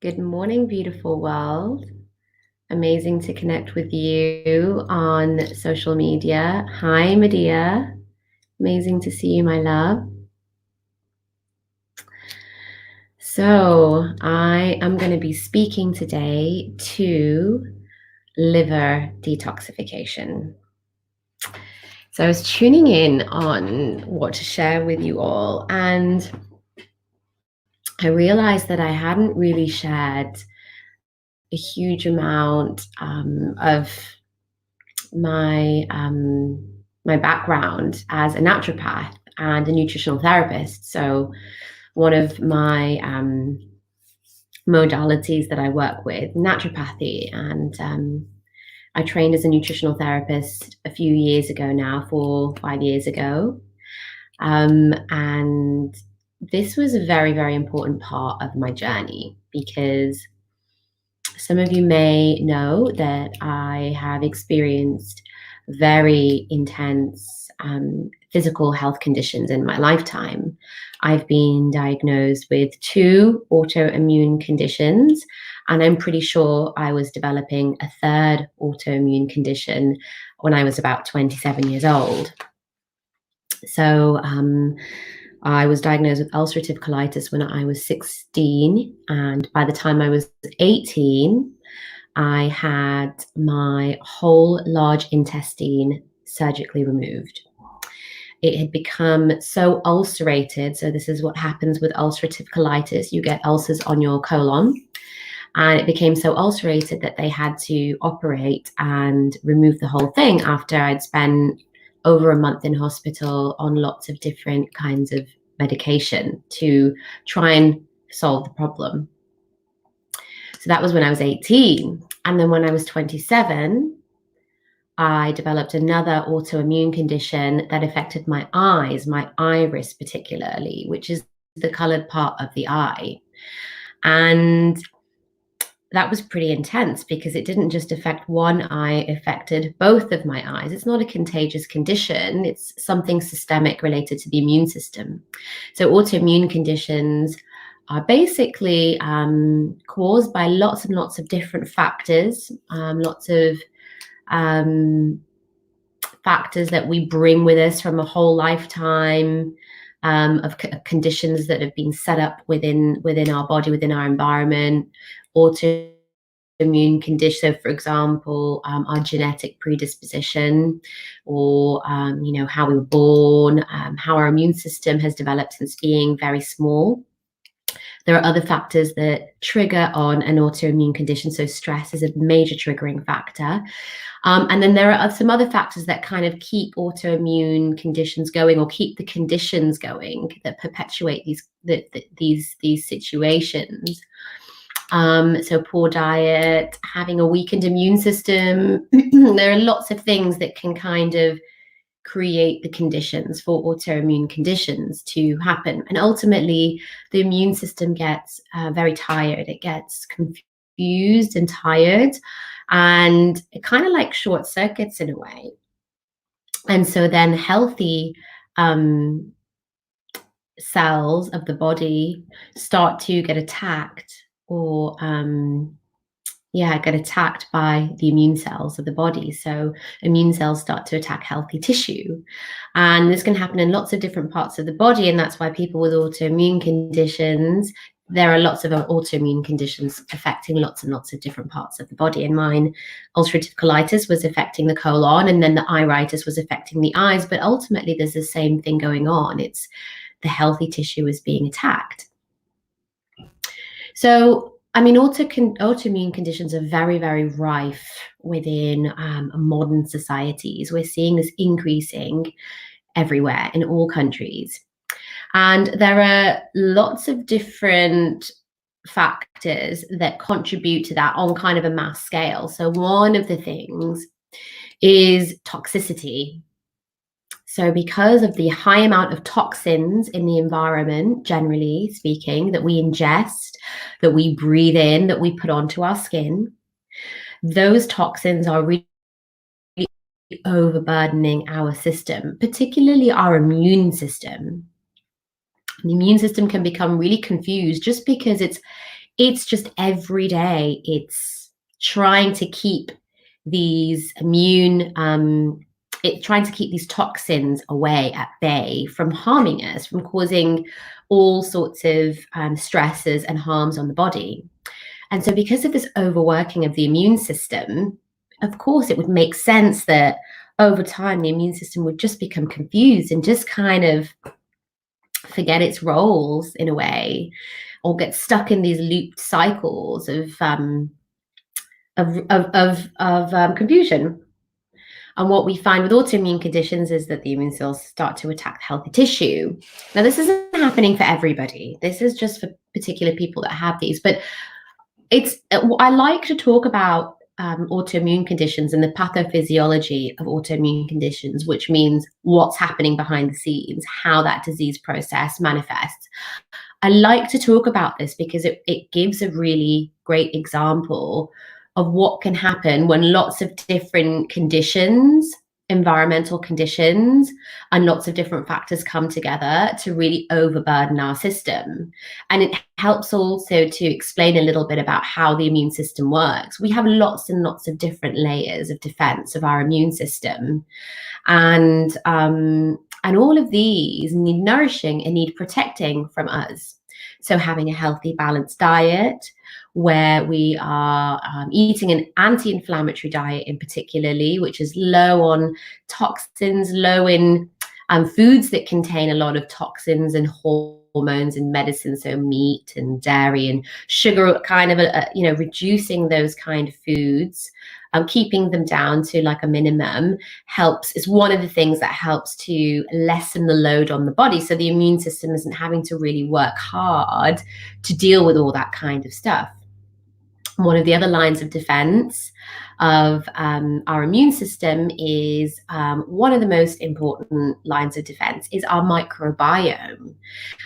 Good morning, beautiful world. Amazing to connect with you on social media. Hi, Medea. Amazing to see you, my love. So, I am going to be speaking today to liver detoxification. So, I was tuning in on what to share with you all, and I realized that I hadn't really shared a huge amount of my background as a naturopath and a nutritional therapist. So one of my modalities that I work with, naturopathy, and I trained as a nutritional therapist a few years ago now, 5 years ago. And this was a very, very important part of my journey because some of you may know that I have experienced very intense physical health conditions in my lifetime. I've been diagnosed with 2 autoimmune conditions, and I'm pretty sure I was developing a 3rd autoimmune condition when I was about 27 years old. So I was diagnosed with ulcerative colitis when I was 16, and by the time I was 18, I had my whole large intestine surgically removed. It had become so ulcerated. So this is what happens with ulcerative colitis. You get ulcers on your colon, and it became so ulcerated that they had to operate and remove the whole thing after I'd spent over a month in hospital on lots of different kinds of medication to try and solve the problem. So that was when I was 18. And then when I was 27, I developed another autoimmune condition that affected my eyes, my iris particularly, which is the colored part of the eye. And that was pretty intense because it didn't just affect one eye, it affected both of my eyes. It's not a contagious condition, it's something systemic related to the immune system. So autoimmune conditions are basically caused by lots and lots of different factors, lots of factors that we bring with us from a whole lifetime of conditions that have been set up within our body, within our environment. Autoimmune condition, so for example, our genetic predisposition, or how we were born, how our immune system has developed since being very small. There are other factors that trigger on an autoimmune condition. So stress is a major triggering factor. And then there are some other factors that kind of keep autoimmune conditions going, or keep the conditions going that perpetuate these situations. So poor diet, having a weakened immune system. There are lots of things that can kind of create the conditions for autoimmune conditions to happen. And ultimately, the immune system gets very tired. It gets confused and tired, and it kind of like short circuits in a way. And so then healthy cells of the body start to get attacked, or get attacked by the immune cells of the body. So immune cells start to attack healthy tissue. And this can happen in lots of different parts of the body. And that's why people with autoimmune conditions, there are lots of autoimmune conditions affecting lots and lots of different parts of the body. And mine, ulcerative colitis, was affecting the colon, and then the iritis was affecting the eyes. But ultimately, there's the same thing going on. It's the healthy tissue is being attacked. So I mean, autoimmune conditions are very, very rife within modern societies. We're seeing this increasing everywhere in all countries. And there are lots of different factors that contribute to that on kind of a mass scale. So one of the things is toxicity. So because of the high amount of toxins in the environment, generally speaking, that we ingest, that we breathe in, that we put onto our skin, those toxins are really overburdening our system, particularly our immune system. The immune system can become really confused just because it's it's just every day it's trying to keep these trying to keep these toxins away at bay from harming us, from causing all sorts of stresses and harms on the body. And so, because of this overworking of the immune system, of course, it would make sense that over time the immune system would just become confused and just kind of forget its roles in a way, or get stuck in these looped cycles of confusion. And what we find with autoimmune conditions is that the immune cells start to attack healthy tissue. Now, this isn't happening for everybody. This is just for particular people that have these. But I like to talk about autoimmune conditions and the pathophysiology of autoimmune conditions, which means what's happening behind the scenes, how that disease process manifests. I like to talk about this because it gives a really great example of what can happen when lots of different conditions, environmental conditions, and lots of different factors come together to really overburden our system. And it helps also to explain a little bit about how the immune system works. We have lots and lots of different layers of defense of our immune system. And all of these need nourishing and need protecting from us. So having a healthy, balanced diet, where we are eating an anti-inflammatory diet in particularly, which is low on toxins, low in foods that contain a lot of toxins and hormones and medicines, so meat and dairy and sugar, kind of reducing those kind of foods, keeping them down to like a minimum is one of the things that helps to lessen the load on the body, so the immune system isn't having to really work hard to deal with all that kind of stuff. One of the other lines of defense of our immune system is one of the most important lines of defense is our microbiome.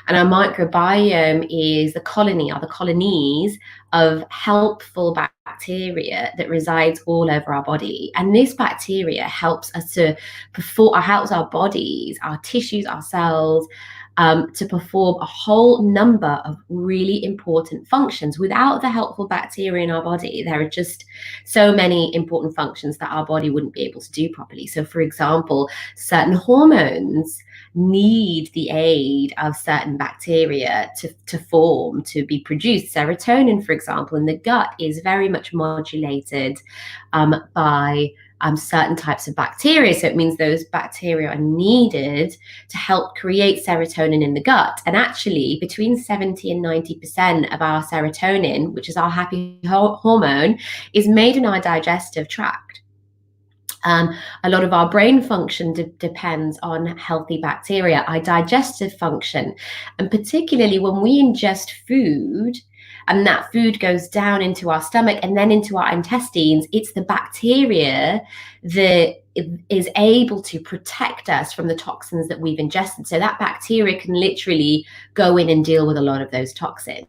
And our microbiome is the colonies of helpful bacteria that resides all over our body. And this bacteria helps us helps our bodies, our tissues, our cells, to perform a whole number of really important functions. Without the helpful bacteria in our body, there are just so many important functions that our body wouldn't be able to do properly. So, for example, certain hormones need the aid of certain bacteria to form, to be produced. Serotonin, for example, in the gut is very much modulated by certain types of bacteria. So it means those bacteria are needed to help create serotonin in the gut. And actually, between 70 and 90% of our serotonin, which is our happy hormone, is made in our digestive tract. A lot of our brain function depends on healthy bacteria, our digestive function. And particularly when we ingest food, and that food goes down into our stomach and then into our intestines, it's the bacteria that is able to protect us from the toxins that we've ingested. So that bacteria can literally go in and deal with a lot of those toxins.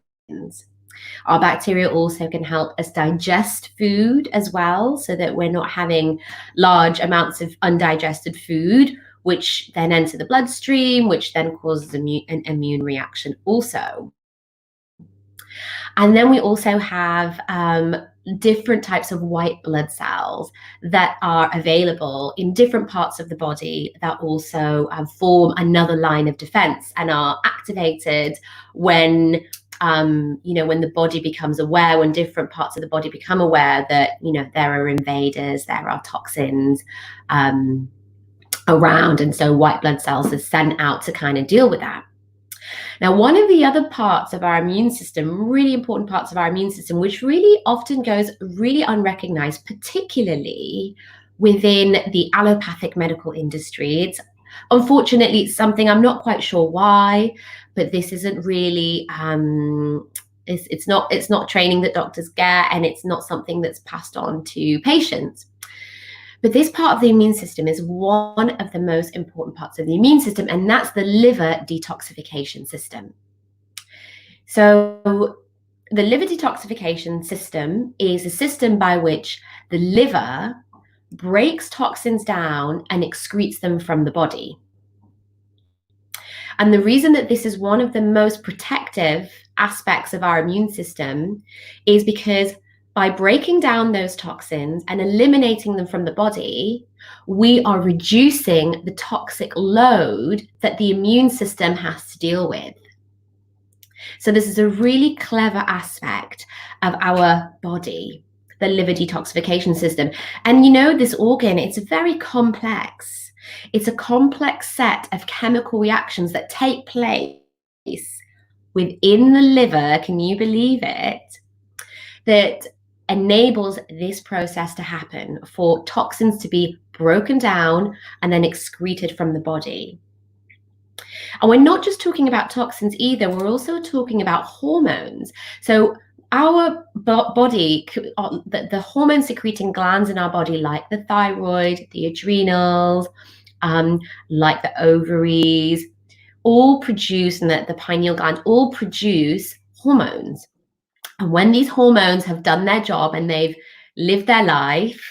Our bacteria also can help us digest food as well, so that we're not having large amounts of undigested food, which then enter the bloodstream, which then causes an immune reaction also. And then we also have different types of white blood cells that are available in different parts of the body that also form another line of defense and are activated when the body becomes aware, when different parts of the body become aware that, there are invaders, there are toxins around. And so white blood cells are sent out to kind of deal with that. Now, one of the other parts of our immune system, really important parts of our immune system, which really often goes really unrecognized, particularly within the allopathic medical industry. Unfortunately, it's something I'm not quite sure why, but this isn't really, it's not training that doctors get, and it's not something that's passed on to patients. But this part of the immune system is one of the most important parts of the immune system, and that's the liver detoxification system. So the liver detoxification system is a system by which the liver breaks toxins down and excretes them from the body. And the reason that this is one of the most protective aspects of our immune system is because by breaking down those toxins and eliminating them from the body, we are reducing the toxic load that the immune system has to deal with. So this is a really clever aspect of our body, the liver detoxification system. And this organ, it's very complex. It's a complex set of chemical reactions that take place within the liver, can you believe it, that enables this process to happen, for toxins to be broken down and then excreted from the body. And we're not just talking about toxins either, we're also talking about hormones. So our body, the hormone secreting glands in our body, like the thyroid, the adrenals, like the ovaries, all produce, and the pineal gland, all produce hormones. And when these hormones have done their job and they've lived their life,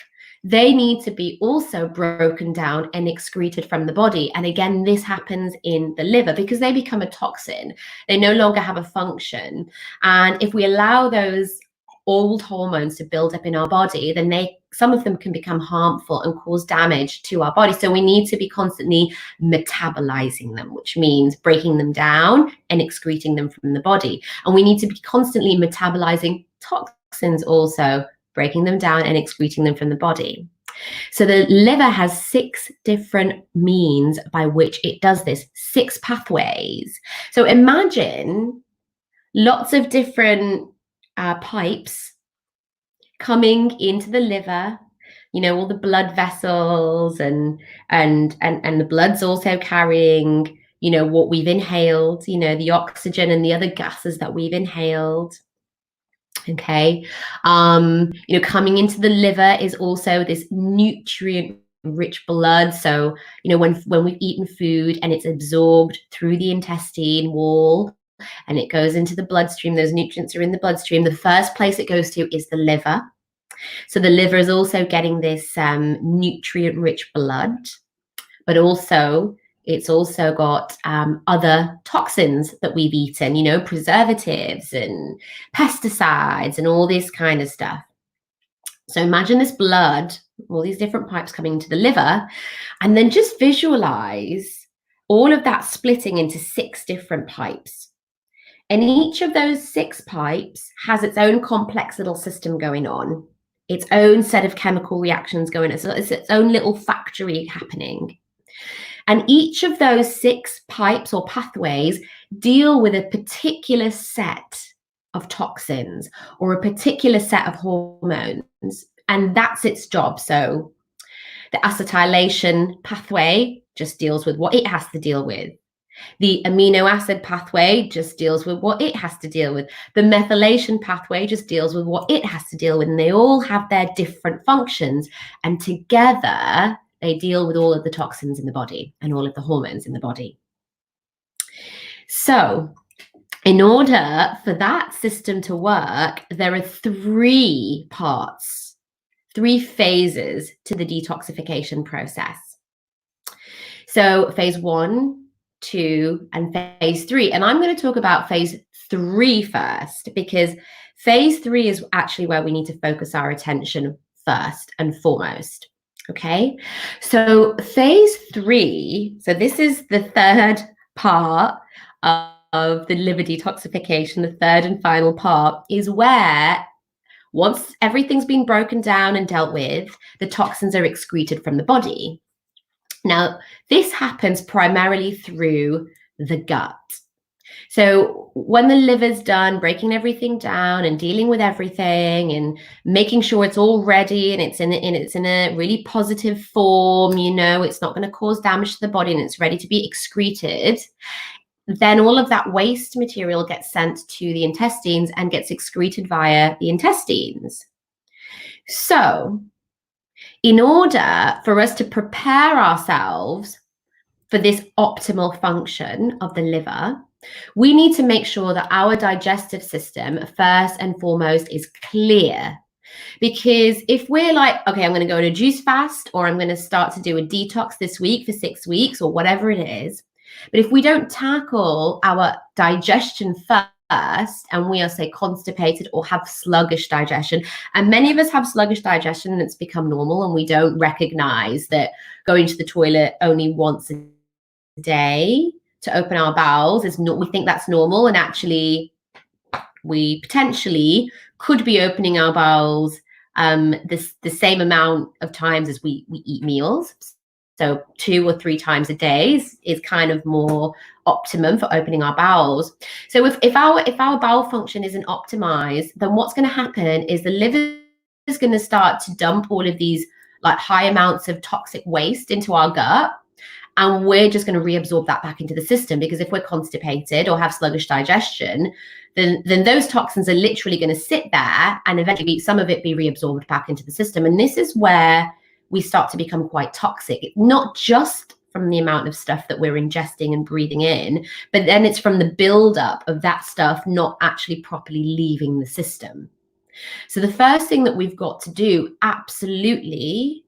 they need to be also broken down and excreted from the body. And again, this happens in the liver because they become a toxin. They no longer have a function. And if we allow those old hormones to build up in our body, then some of them can become harmful and cause damage to our body. So we need to be constantly metabolizing them, which means breaking them down and excreting them from the body. And we need to be constantly metabolizing toxins also, breaking them down and excreting them from the body. So the liver has 6 different means by which it does this, 6 pathways. So imagine lots of different pipes coming into the liver, all the blood vessels, and the blood's also carrying, what we've inhaled, the oxygen and the other gases that we've inhaled. Okay, coming into the liver is also this nutrient-rich blood. So, when we've eaten food and it's absorbed through the intestine wall and it goes into the bloodstream, those nutrients are in the bloodstream, the first place it goes to is the liver. So the liver is also getting this nutrient-rich blood, but also it's also got other toxins that we've eaten, preservatives and pesticides and all this kind of stuff. So imagine this blood, all these different pipes coming into the liver, and then just visualize all of that splitting into 6 different pipes. And each of those 6 pipes has its own complex little system going on, its own set of chemical reactions going on. So it's its own little factory happening. And each of those 6 pipes or pathways deal with a particular set of toxins or a particular set of hormones. And that's its job. So the acetylation pathway just deals with what it has to deal with. The amino acid pathway just deals with what it has to deal with. The methylation pathway just deals with what it has to deal with. And they all have their different functions. And together, they deal with all of the toxins in the body and all of the hormones in the body. So in order for that system to work, there are 3 parts, 3 phases to the detoxification process. So phase 1, 2, and phase 3. And I'm going to talk about phase 3 first, because phase 3 is actually where we need to focus our attention first and foremost. Okay, so phase 3, so this is the 3rd part of the liver detoxification, the 3rd and final part, is where once everything's been broken down and dealt with, the toxins are excreted from the body. Now, this happens primarily through the gut. So when the liver's done breaking everything down and dealing with everything and making sure it's all ready and it's in a really positive form, it's not going to cause damage to the body and it's ready to be excreted, then all of that waste material gets sent to the intestines and gets excreted via the intestines. So in order for us to prepare ourselves for this optimal function of the liver, we need to make sure that our digestive system, first and foremost, is clear. Because if we're like, okay, I'm going to go on a juice fast, or I'm going to start to do a detox this week for 6 weeks, or whatever it is, but if we don't tackle our digestion and we are, say, constipated or have sluggish digestion, and many of us have sluggish digestion and it's become normal, and we don't recognize that going to the toilet only once a day to open our bowels is not, we think that's normal, and actually we potentially could be opening our bowels the same amount of times as we eat meals. So 2 or 3 times a day is kind of more optimum for opening our bowels. So if our bowel function isn't optimized, then what's going to happen is the liver is going to start to dump all of these like high amounts of toxic waste into our gut, and we're just going to reabsorb that back into the system, because if we're constipated or have sluggish digestion, then those toxins are literally going to sit there and eventually some of it be reabsorbed back into the system. And this is where we start to become quite toxic, not just from the amount of stuff that we're ingesting and breathing in, but then it's from the buildup of that stuff not actually properly leaving the system. So the first thing that we've got to do, absolutely,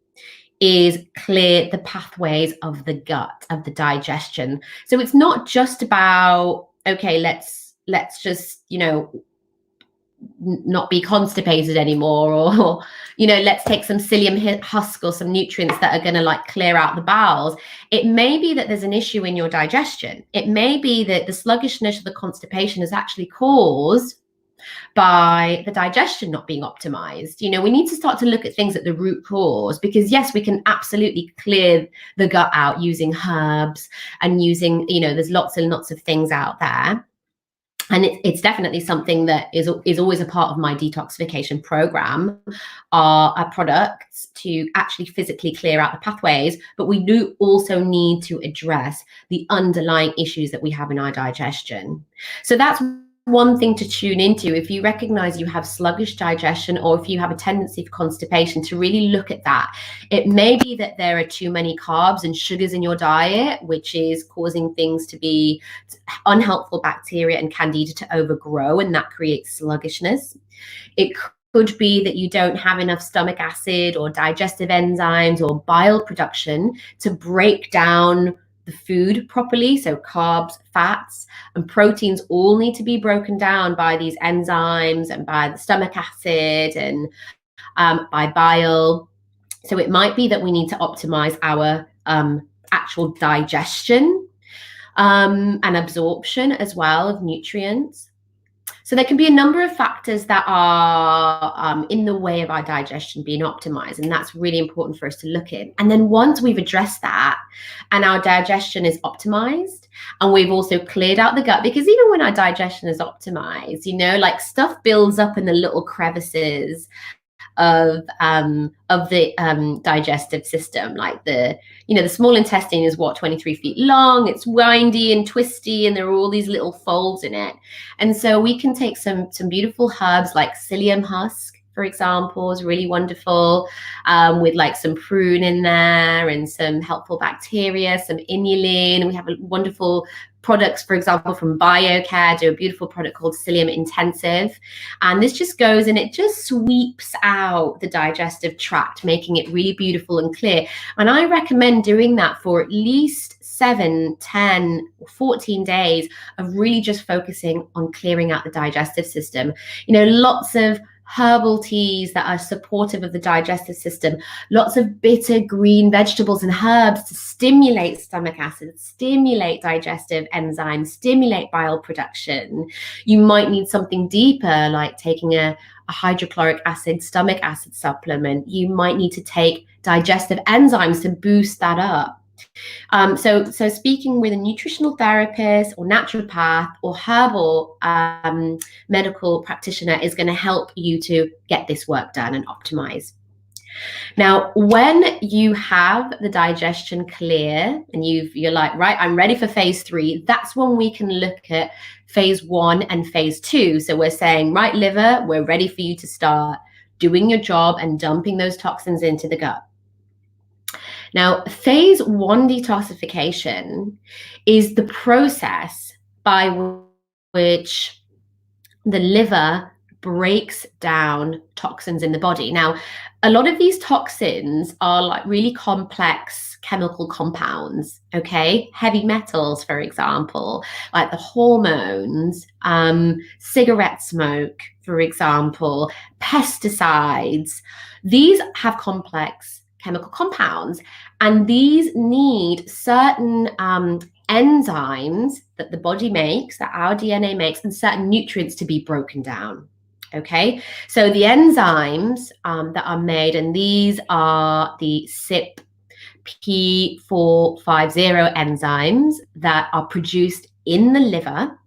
is clear the pathways of the gut, of the digestion. So it's not just about, okay, let's just, not be constipated anymore, or let's take some psyllium husk or some nutrients that are going to like clear out the bowels. It may be that there's an issue in your digestion. It may be that the sluggishness or the constipation is actually caused by the digestion not being optimized. We need to start to look at things at the root cause, because yes, we can absolutely clear the gut out using herbs and using, there's lots and lots of things out there. And it's definitely something that is always a part of my detoxification program, are products to actually physically clear out the pathways. But we do also need to address the underlying issues that we have in our digestion. So that's one thing to tune into. If you recognize you have sluggish digestion, or if you have a tendency for constipation, to really look at that. It may be that there are too many carbs and sugars in your diet, which is causing things to be unhelpful bacteria and candida to overgrow, and that creates sluggishness. It could be that you don't have enough stomach acid or digestive enzymes or bile production to break down the food properly. So carbs, fats, and proteins all need to be broken down by these enzymes and by the stomach acid and by bile. So it might be that we need to optimize our actual digestion and absorption as well of nutrients. So there can be a number of factors that are in the way of our digestion being optimized, and that's really important for us to look at. And then once we've addressed that and our digestion is optimized, and we've also cleared out the gut, because even when our digestion is optimized, like stuff builds up in the little crevices of the digestive system. Like the small intestine is 23 feet long, it's windy and twisty, and there are all these little folds in it. And so we can take some beautiful herbs like psyllium husk, for example, is really wonderful, with like some prune in there and some helpful bacteria, some inulin. We have a wonderful products, for example, from BioCare, do a beautiful product called Psyllium Intensive. And this just goes and it just sweeps out the digestive tract, making it really beautiful and clear. And I recommend doing that for at least 7, 10, 14 days of really just focusing on clearing out the digestive system. Lots of herbal teas that are supportive of the digestive system, lots of bitter green vegetables and herbs to stimulate stomach acid, stimulate digestive enzymes, stimulate bile production. You might need something deeper, like taking a hydrochloric acid, stomach acid supplement. You might need to take digestive enzymes to boost that up. So speaking with a nutritional therapist or naturopath or herbal medical practitioner is going to help you to get this work done and optimize. Now, when you have the digestion clear and you're like, right, I'm ready for phase 3, that's when we can look at phase 1 and phase 2. So we're saying, right, liver, we're ready for you to start doing your job and dumping those toxins into the gut. Now, phase 1 detoxification is the process by which the liver breaks down toxins in the body. Now, a lot of these toxins are like really complex chemical compounds, okay? Heavy metals, for example, like the hormones, cigarette smoke, for example, pesticides. These have complex chemical compounds, and these need certain enzymes that the body makes, that our DNA makes, and certain nutrients to be broken down. Okay, so the enzymes that are made, and these are the CYP450 enzymes that are produced in the liver.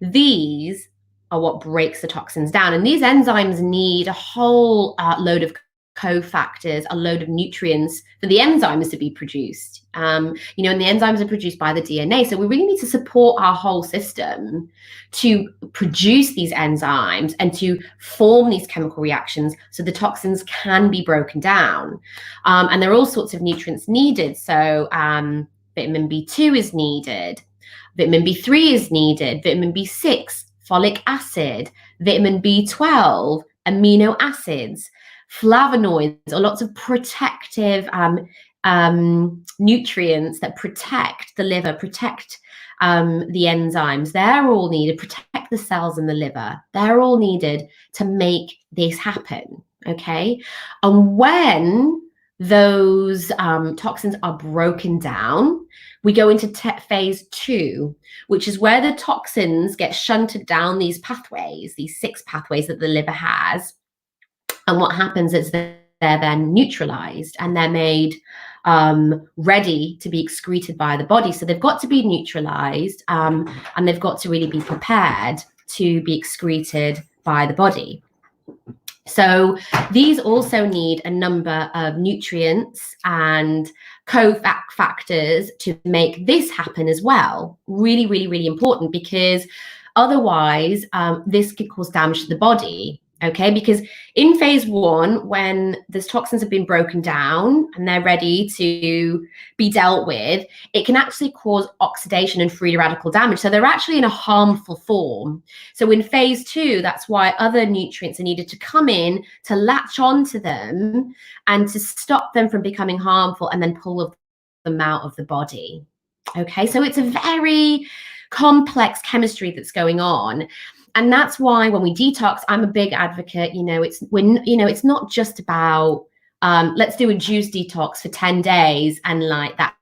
These are what breaks the toxins down. And these enzymes need a whole load of cofactors, a load of nutrients for the enzymes to be produced. And the enzymes are produced by the DNA. So we really need to support our whole system to produce these enzymes and to form these chemical reactions so the toxins can be broken down. And there are all sorts of nutrients needed. So vitamin B2 is needed. Vitamin B3 is needed, vitamin B6, folic acid, vitamin B12, amino acids, flavonoids, or lots of protective nutrients that protect the liver, protect the enzymes. They're all needed, protect the cells in the liver. They're all needed to make this happen, okay? And when those toxins are broken down, we go into phase 2, which is where the toxins get shunted down these pathways, these 6 pathways that the liver has. And what happens is that they're then neutralized and they're made ready to be excreted by the body. So they've got to be neutralized and they've got to really be prepared to be excreted by the body. So these also need a number of nutrients and cofactors to make this happen as well. Really, really, really important, because otherwise this could cause damage to the body. Okay, because in phase 1, when these toxins have been broken down and they're ready to be dealt with, it can actually cause oxidation and free radical damage. So they're actually in a harmful form. So in phase 2, that's why other nutrients are needed to come in to latch onto them and to stop them from becoming harmful and then pull them out of the body. Okay, so it's a very complex chemistry that's going on. And that's why when we detox, I'm a big advocate. It's not just about let's do a juice detox for 10 days and like that.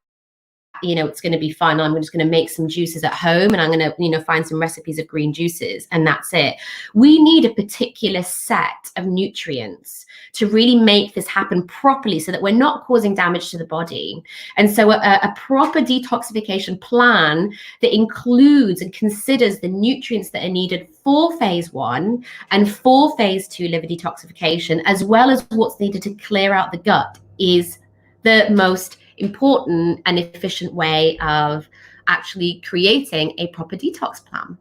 It's going to be fun. I'm just going to make some juices at home and I'm going to, find some recipes of green juices and that's it. We need a particular set of nutrients to really make this happen properly so that we're not causing damage to the body. And so a proper detoxification plan that includes and considers the nutrients that are needed for phase 1 and for phase 2 liver detoxification, as well as what's needed to clear out the gut, is the most important and efficient way of actually creating a proper detox plan.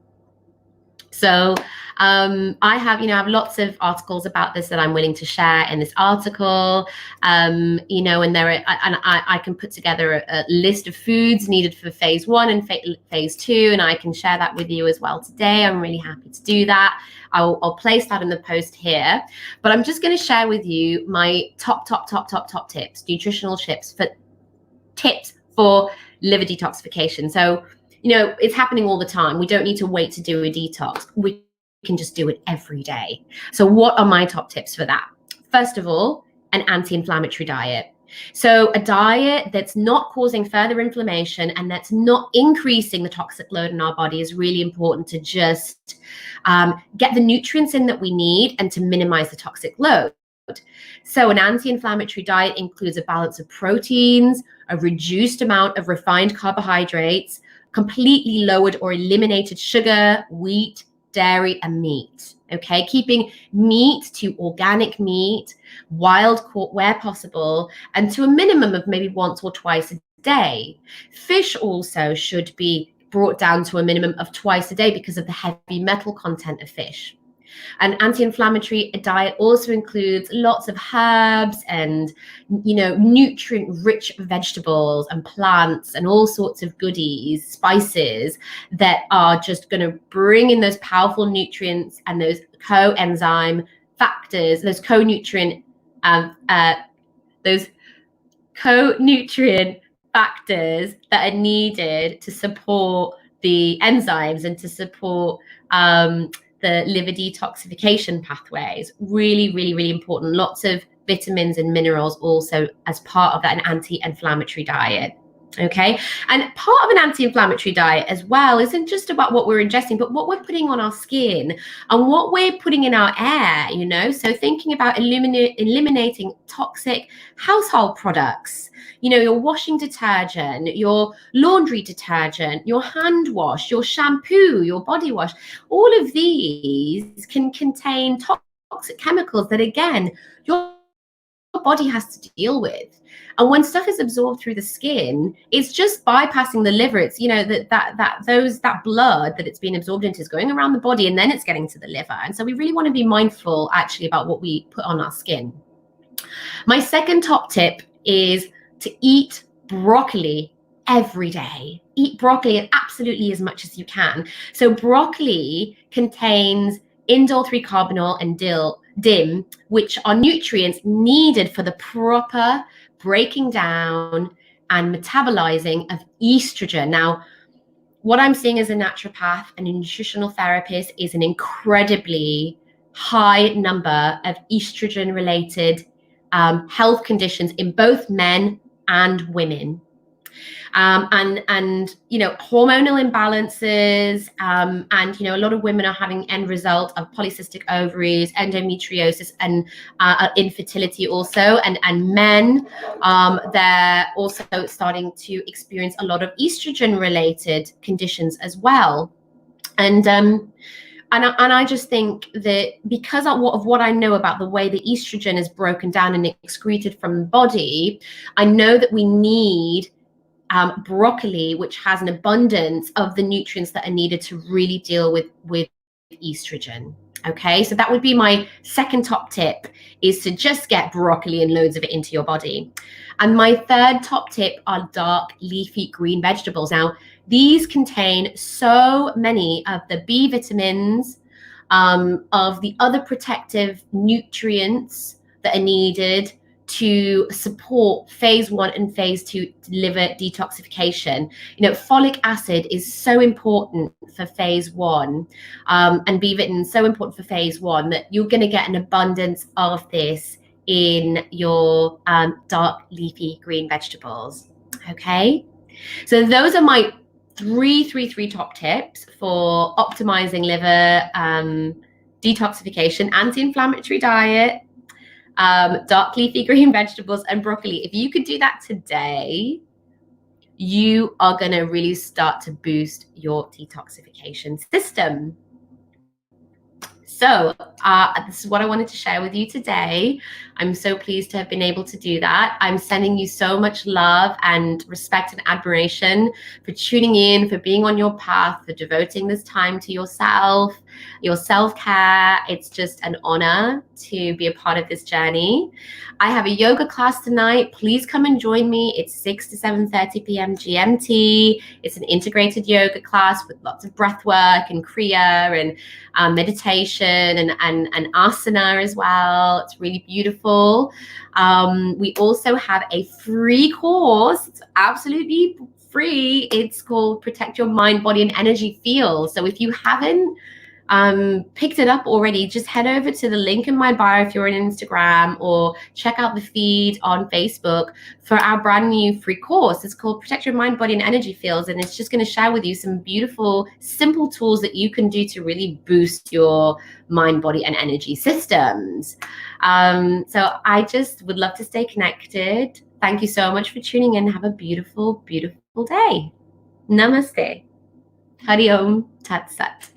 So I have lots of articles about this that I'm willing to share in this article, and I can put together a list of foods needed for phase 1 and phase 2, and I can share that with you as well today. I'm really happy to do that. I'll place that in the post here, but I'm just going to share with you my top tips, nutritional tips for liver detoxification. So, it's happening all the time. We don't need to wait to do a detox. We can just do it every day. So what are my top tips for that? First of all, an anti-inflammatory diet. So a diet that's not causing further inflammation and that's not increasing the toxic load in our body is really important to just get the nutrients in that we need and to minimize the toxic load. So an anti-inflammatory diet includes a balance of proteins, a reduced amount of refined carbohydrates, completely lowered or eliminated sugar, wheat, dairy, and meat. Okay, keeping meat to organic meat, wild caught where possible, and to a minimum of maybe once or twice a day. Fish also should be brought down to a minimum of twice a day because of the heavy metal content of fish. An anti-inflammatory diet also includes lots of herbs and, nutrient-rich vegetables and plants and all sorts of goodies, spices that are just going to bring in those powerful nutrients and those coenzyme factors, those co-nutrient factors that are needed to support the enzymes and to support the liver detoxification pathways. Really, really, really important. Lots of vitamins and minerals also as part of that, an anti-inflammatory diet. Okay. And part of an anti-inflammatory diet as well isn't just about what we're ingesting, but what we're putting on our skin and what we're putting in our air, you know. So thinking about eliminating toxic household products, you know, your washing detergent, your laundry detergent, your hand wash, your shampoo, your body wash, all of these can contain toxic chemicals that, again, your body has to deal with. And when stuff is absorbed through the skin, it's just bypassing the liver. It's, you know, that blood that it's being absorbed into is going around the body and then it's getting to the liver. And so we really want to be mindful actually about what we put on our skin. My second top tip is to eat broccoli every day. Eat broccoli absolutely as much as you can. So broccoli contains indole 3-carbinol and DIM, which are nutrients needed for the proper breaking down and metabolizing of estrogen. Now, what I'm seeing as a naturopath and a nutritional therapist is an incredibly high number of estrogen-related health conditions in both men and women. And you know, hormonal imbalances, and you know, a lot of women are having end result of polycystic ovaries, endometriosis, and infertility also. And men, they're also starting to experience a lot of estrogen related conditions as well. And I just think that because of what I know about the way the estrogen is broken down and excreted from the body, I know that we need broccoli, which has an abundance of the nutrients that are needed to really deal with estrogen. Okay, so that would be my second top tip, is to just get broccoli and loads of it into your body. And my third top tip are dark leafy green vegetables. Now, these contain so many of the B vitamins, of the other protective nutrients that are needed to support phase 1 and phase 2 liver detoxification. You know, folic acid is so important for phase 1, and B vitamin so important for phase 1 that you're going to get an abundance of this in your dark leafy green vegetables. Okay, so those are my three top tips for optimizing liver detoxification: anti-inflammatory diet, dark leafy green vegetables, and broccoli. If you could do that today, you are going to really start to boost your detoxification system. So this is what I wanted to share with you today. I'm so pleased to have been able to do that. I'm sending you so much love and respect and admiration for tuning in, for being on your path, for devoting this time to yourself, your self-care. It's just an honor to be a part of this journey. I have a yoga class tonight. Please come and join me. It's 6 to 7:30 p.m. GMT. It's an integrated yoga class with lots of breath work and kriya and meditation and asana as well. It's really beautiful. We also have a free course. It's absolutely free. It's called Protect Your Mind, Body, and Energy Field. So if you haven't picked it up already, just head over to the link in my bio if you're on Instagram, or check out the feed on Facebook for our brand new free course. It's called Protect Your Mind, Body, and Energy Fields, and it's just going to share with you some beautiful, simple tools that you can do to really boost your mind, body, and energy systems. So I just would love to stay connected. Thank you so much for tuning in. Have a beautiful, beautiful day. Namaste. Hari Om Tat Sat.